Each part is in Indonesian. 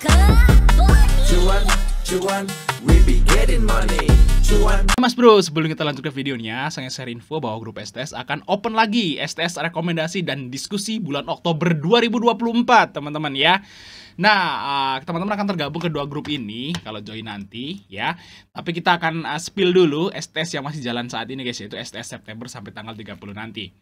Cuan, cuan, we be getting money. Cuan. Mas bro, sebelum kita lanjut ke videonya, saya share info bahwa grup STS akan open lagi STS rekomendasi dan diskusi bulan Oktober 2024, teman-teman ya. Nah, teman-teman akan tergabung ke dua grup ini kalau join nanti ya. Tapi kita akan spill dulu STS yang masih jalan saat ini guys, yaitu STS September sampai tanggal 30 nanti.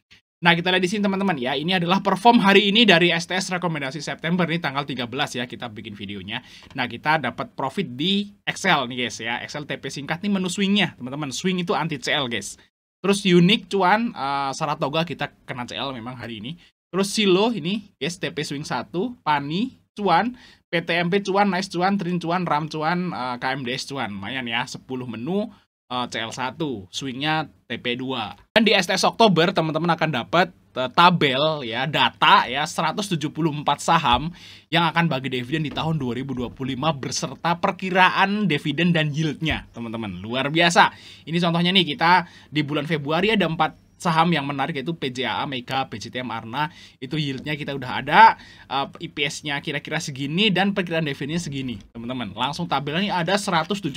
Nah, kita lihat di sini teman-teman ya. Ini adalah perform hari ini dari STS rekomendasi September nih tanggal 13 ya, kita bikin videonya. Nah, kita dapat profit di Excel nih guys ya. Excel TP singkat nih menu swingnya, teman-teman. Swing itu anti CL guys. Terus unik cuan Saratoga kita kena CL memang hari ini. Terus Silo ini guys TP swing 1, Pani cuan, PTMP cuan, Nice cuan, Trin cuan, Ram cuan, KMDS cuan. Lumayan ya, 10 menu CL1, swingnya TP2. Dan di STS Oktober teman-teman akan dapat tabel ya, data ya 174 saham yang akan bagi dividen di tahun 2025 beserta perkiraan dividen dan yieldnya, teman-teman. Luar biasa. Ini contohnya nih, kita di bulan Februari ada 4 saham yang menarik, yaitu PJAA, Mega, PJTM, Arna. Itu yieldnya kita udah ada, IPS-nya kira-kira segini dan perkiraan dividennya segini, teman-teman. Langsung tabelnya ada 175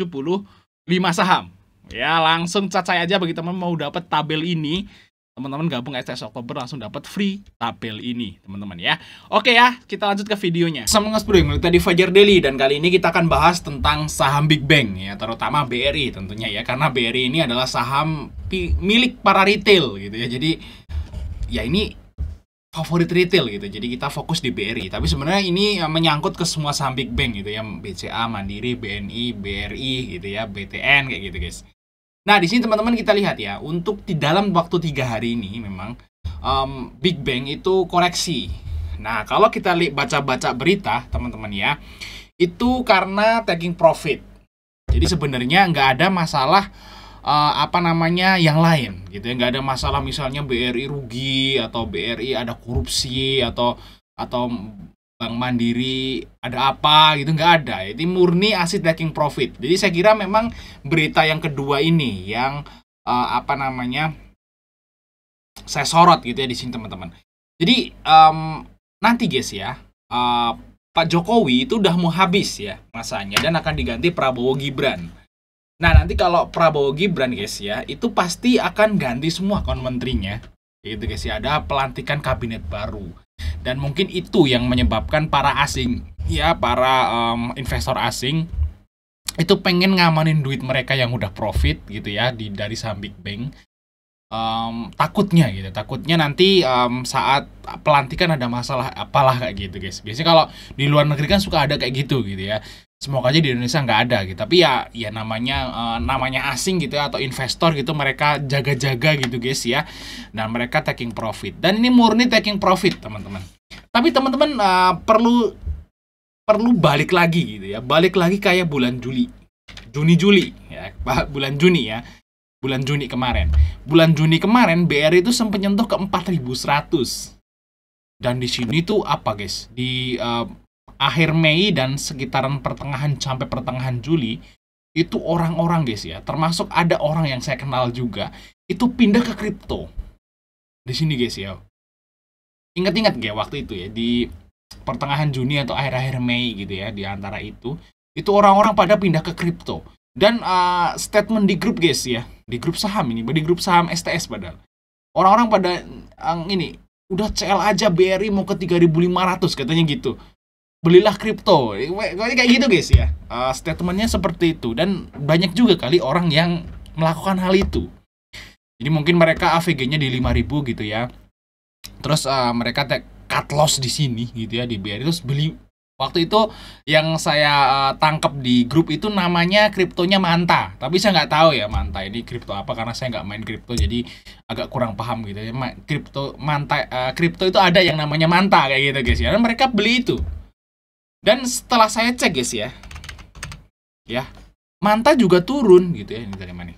saham. Ya, langsung cacai aja bagi teman mau dapat tabel ini. Teman-teman gabung STS Oktober langsung dapat free tabel ini, teman-teman ya. Oke ya, kita lanjut ke videonya. Assalamualaikum bro, yang tadi Fajar Daily, dan kali ini kita akan bahas tentang saham Big Bang ya, terutama BRI tentunya ya, karena BRI ini adalah saham milik para retail gitu ya. Jadi ya ini favorit retail gitu. Jadi kita fokus di BRI. Tapi sebenarnya ini menyangkut ke semua saham Big Bang gitu ya, BCA, Mandiri, BNI, BRI gitu ya, BTN kayak gitu guys. Nah, di sini teman-teman kita lihat ya, untuk di dalam waktu 3 hari ini memang Big Bang itu koreksi. Nah, kalau kita baca-baca berita teman-teman ya, itu karena taking profit. Jadi sebenarnya nggak ada masalah yang lain gitu ya, nggak ada masalah misalnya BRI rugi atau BRI ada korupsi atau Bank Mandiri ada apa gitu, nggak ada. Ini murni asset taking profit. Jadi saya kira memang berita yang kedua ini yang saya sorot gitu ya di sini teman-teman. Jadi nanti guys ya, Pak Jokowi itu udah mau habis ya masanya dan akan diganti Prabowo Gibran. Nah, nanti kalau Prabowo Gibran guys ya, itu pasti akan ganti semua menterinya. Gitu guys ya, ada pelantikan kabinet baru. Dan mungkin itu yang menyebabkan para asing ya, para investor asing itu pengen ngamanin duit mereka yang udah profit gitu ya dari saham Big Bang. Takutnya nanti saat pelantikan ada masalah apalah kayak gitu guys. Biasanya kalau di luar negeri kan suka ada kayak gitu ya. Semoga aja di Indonesia nggak ada gitu. Tapi ya namanya asing gitu ya, atau investor gitu, mereka jaga-jaga gitu guys ya. Dan mereka taking profit. Dan ini murni taking profit teman-teman. Tapi teman-teman perlu balik lagi gitu ya. Balik lagi kayak bulan Juli ya, bulan Juni ya. Bulan Juni kemarin BRI itu sempat nyentuh ke 4.100. Dan di sini tuh apa guys? Di akhir Mei dan sekitaran sampai pertengahan Juli itu orang-orang guys ya, termasuk ada orang yang saya kenal juga, itu pindah ke kripto. Di sini guys ya. Ingat-ingat gak waktu itu ya, di pertengahan Juni atau akhir-akhir Mei gitu ya, di antara itu orang-orang pada pindah ke kripto. Dan statement di grup guys ya, di grup saham STS padahal. Orang-orang pada ini udah CL aja BRI mau ke 3.500 katanya gitu. Belilah kripto, kayak gitu guys ya. Statementnya seperti itu, dan banyak juga kali orang yang melakukan hal itu. Jadi mungkin mereka AVG-nya di 5.000 gitu ya. Terus mereka cut loss di sini gitu ya, di BRI, terus beli. Waktu itu yang saya tangkap di grup itu namanya kriptonya Manta, tapi saya nggak tahu ya Manta ini kripto apa, karena saya nggak main kripto jadi agak kurang paham gitu ya. Kripto itu ada yang namanya Manta kayak gitu guys ya, dan mereka beli itu. Dan setelah saya cek guys ya Manta juga turun gitu ya. Ini dari mana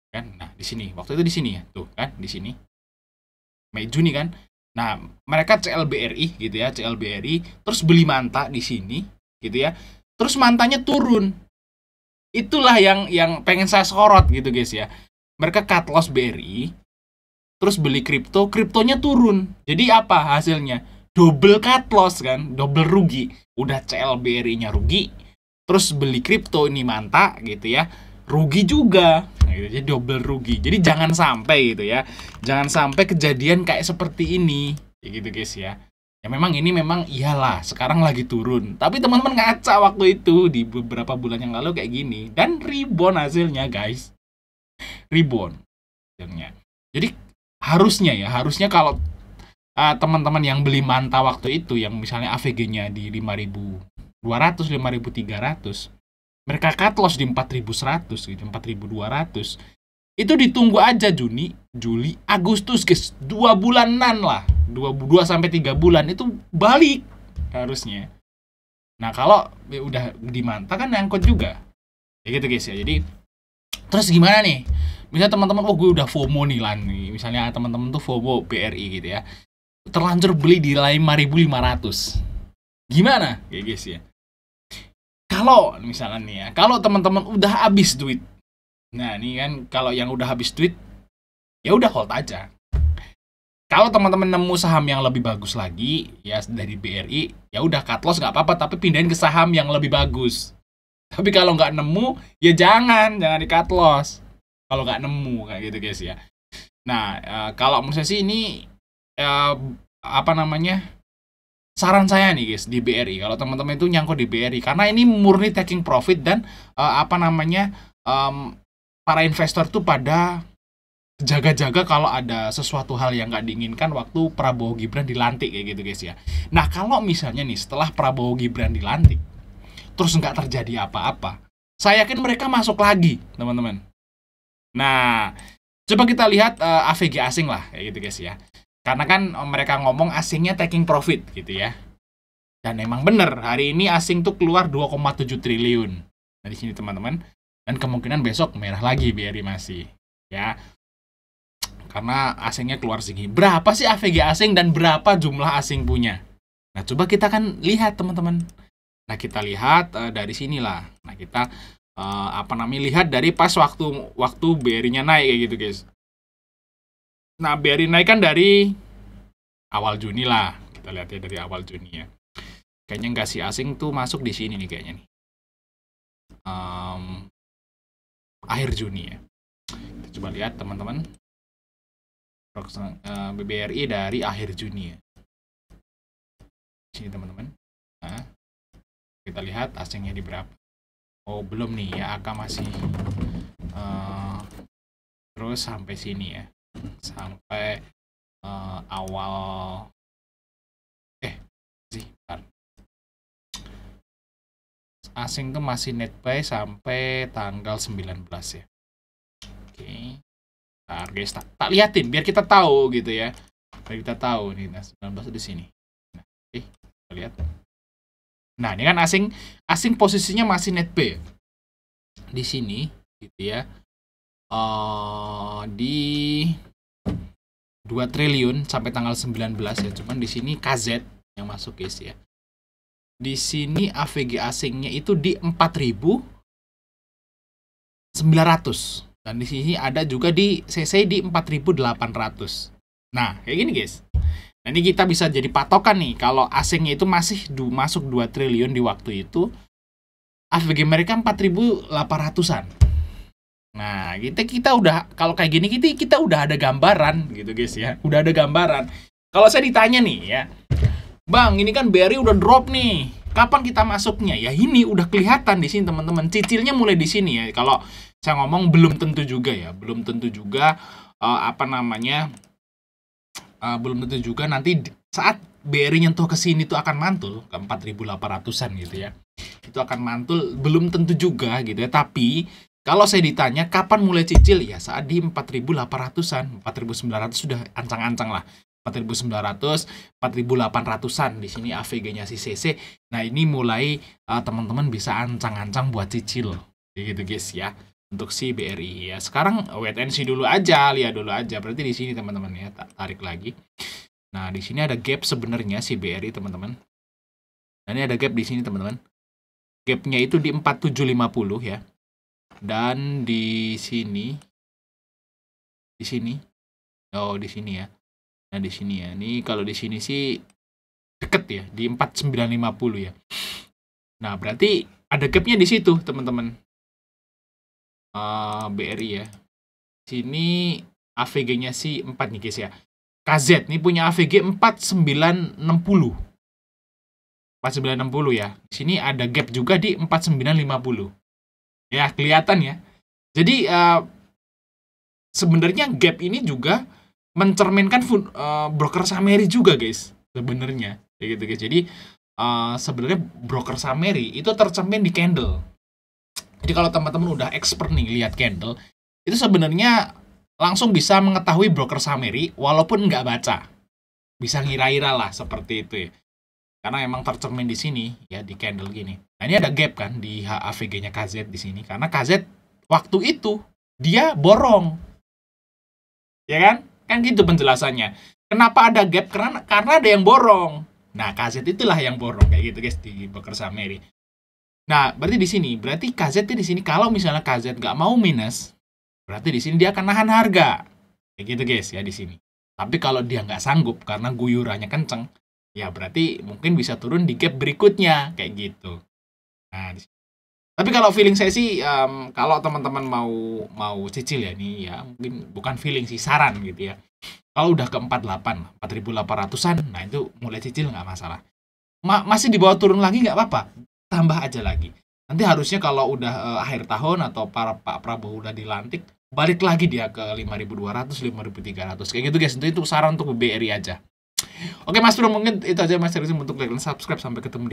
kan? Nah, di sini waktu itu di sini ya, tuh kan di sini Mei Juni kan. Nah, mereka CLBRI gitu ya, CLBRI, terus beli Manta di sini gitu ya. Terus Mantanya turun. Itulah yang pengen saya sorot gitu guys ya. Mereka cut loss BRI, terus beli kriptonya turun. Jadi apa hasilnya? double cut loss kan, double rugi. Udah CLBRI-nya rugi, terus beli kripto ini Manta gitu ya, rugi juga. Nah, gitu, jadi double rugi. Jadi jangan sampai gitu ya. Jangan sampai kejadian kayak seperti ini. Kayak gitu guys ya. Ya memang ini memang iyalah sekarang lagi turun. Tapi teman-teman ngaca waktu itu di beberapa bulan yang lalu kayak gini dan rebound hasilnya guys. Rebound hasilnya. Jadi harusnya kalau teman-teman yang beli Manta waktu itu yang misalnya AVG-nya di 5.200, 5.300, mereka cut loss di 4.100 gitu, 4.200. Itu ditunggu aja Juni, Juli, Agustus guys, 2 bulanan lah. 2 sampai 3 bulan itu balik harusnya. Nah, kalau udah di Manta kan nyangkut juga. Ya gitu guys ya. Jadi terus gimana nih? Misalnya teman-teman, gue udah FOMO nih lan nih. Misalnya teman-teman tuh FOMO BRI gitu ya. Terlanjur beli di 5.500. Gimana? Ya guys ya. Kalau misalnya nih ya, kalau teman-teman udah habis duit. Nah, ini kan kalau yang udah habis duit ya udah hold aja. Kalau teman-teman nemu saham yang lebih bagus lagi ya dari BRI, ya udah cut loss nggak apa-apa, tapi pindahin ke saham yang lebih bagus. Tapi kalau nggak nemu, ya jangan di cut loss. Kalau nggak nemu kayak gitu guys ya. Nah, kalau menurut saya sih ini saran saya nih guys di BRI. Kalau teman-teman itu nyangkut di BRI, karena ini murni taking profit dan para investor tuh pada jaga-jaga kalau ada sesuatu hal yang nggak diinginkan waktu Prabowo Gibran dilantik kayak gitu guys ya. Nah, kalau misalnya nih setelah Prabowo Gibran dilantik terus nggak terjadi apa-apa, saya yakin mereka masuk lagi teman-teman. Nah, coba kita lihat AVG asing lah kayak gitu guys ya. Karena kan mereka ngomong asingnya taking profit gitu ya. Dan emang bener hari ini asing tuh keluar 2,7 triliun. Nah, di sini teman-teman. Dan kemungkinan besok merah lagi BRI masih ya. Karena asingnya keluar segini. Berapa sih AVG asing dan berapa jumlah asing punya? Nah, coba kita kan lihat teman-teman. Nah, kita lihat dari sinilah. Nah, kita lihat dari pas waktu BRI-nya naik kayak gitu, guys. Nah, BRI naik kan dari awal Juni lah. Kita lihat ya dari awal Juni ya. Kayaknya nggak sih asing tuh masuk di sini nih kayaknya nih. Akhir Juni ya. Kita coba lihat teman-teman. BRI dari akhir Juni ya. Sini teman-teman. Nah, kita lihat asingnya di berapa. Oh, belum nih ya, AK masih terus sampai sini ya. Sampai awal bentar. Asing tuh masih net buy sampai tanggal 19 ya. Oke. Nah, guys, tak liatin biar kita tahu gitu ya. Biar kita tahu nih, nah 19 di sini. Nah, oke, kita lihat. Nah, ini kan asing posisinya masih net buy. Di sini gitu ya. Di 2 triliun sampai tanggal 19 ya. Cuman di sini KZ yang masuk guys ya. Di sini AVG asingnya itu di 4.900. Dan di sini ada juga di CC di 4.800. Nah, kayak gini guys. Nah, ini kita bisa jadi patokan nih. Kalau asingnya itu masih masuk 2 triliun di waktu itu, AVG mereka 4.800-an. Nah, kita udah, kalau kayak gini kita udah ada gambaran gitu guys ya. Udah ada gambaran. Kalau saya ditanya nih ya, Bang, ini kan BRI udah drop nih. Kapan kita masuknya? Ya ini udah kelihatan di sini teman-teman. Cicilnya mulai di sini ya. Kalau saya ngomong belum tentu juga ya. Belum tentu juga belum tentu juga nanti saat BRI nyentuh ke sini tuh akan mantul ke 4.800-an gitu ya. Itu akan mantul, belum tentu juga gitu ya. Tapi kalau saya ditanya kapan mulai cicil, ya saat di 4.800-an, 4.900 sudah ancang-ancang lah. 4.900, 4.800-an di sini AVG-nya si CC. Nah, ini mulai teman-teman bisa ancang-ancang buat cicil. Gitu guys ya. Untuk si BRI ya. Sekarang wait and see dulu aja, lihat dulu aja. Berarti di sini teman-teman ya, tarik lagi. Nah, di sini ada gap sebenarnya si BRI teman-teman. Nah, ini ada gap di sini teman-teman. Gapnya itu di 4750 ya. Dan di sini oh di sini ya. Nah, di sini ya. Ini kalau di sini sih deket ya, di 4950 ya. Nah, berarti ada gapnya di situ, teman-teman. BRI ya. Sini AVG-nya sih 4 nih guys ya. KZ nih punya AVG 4960. 4960 ya. Di sini ada gap juga di 4950. Ya, kelihatan ya. Jadi sebenarnya gap ini juga mencerminkan broker summary juga guys. Sebenarnya kayak gitu guys. Jadi sebenarnya broker summary itu tercermin di candle. Jadi kalau teman-teman udah expert nih lihat candle, itu sebenarnya langsung bisa mengetahui broker summary walaupun nggak baca. Bisa ngira-ira lah seperti itu ya. Karena emang tercermin di sini ya di candle gini. Nah, ini ada gap kan di HAVG-nya KZ di sini karena KZ waktu itu dia borong. Ya kan? Kan gitu penjelasannya. Kenapa ada gap? Karena ada yang borong. Nah, KZ itulah yang borong kayak gitu guys di broker summary. Nah, berarti di sini, berarti KZ di sini kalau misalnya KZ nggak mau minus, berarti di sini dia akan nahan harga. Kayak gitu guys ya di sini. Tapi kalau dia nggak sanggup karena guyurannya kenceng, ya berarti mungkin bisa turun di gap berikutnya kayak gitu. Nah, tapi kalau feeling saya sih, kalau teman-teman mau cicil ya nih ya, mungkin bukan feeling sih, saran gitu ya. Kalau udah ke 48, 4.800-an, nah itu mulai cicil nggak masalah. Masih di bawah turun lagi nggak apa-apa. Tambah aja lagi. Nanti harusnya kalau udah akhir tahun atau Pak Prabowo udah dilantik, balik lagi dia ke 5.200, 5.300. Kayak gitu guys. Itu saran untuk BRI aja. Oke Mas Bro, mungkin itu aja Mas Rizim untuk like dan subscribe. Sampai ketemu di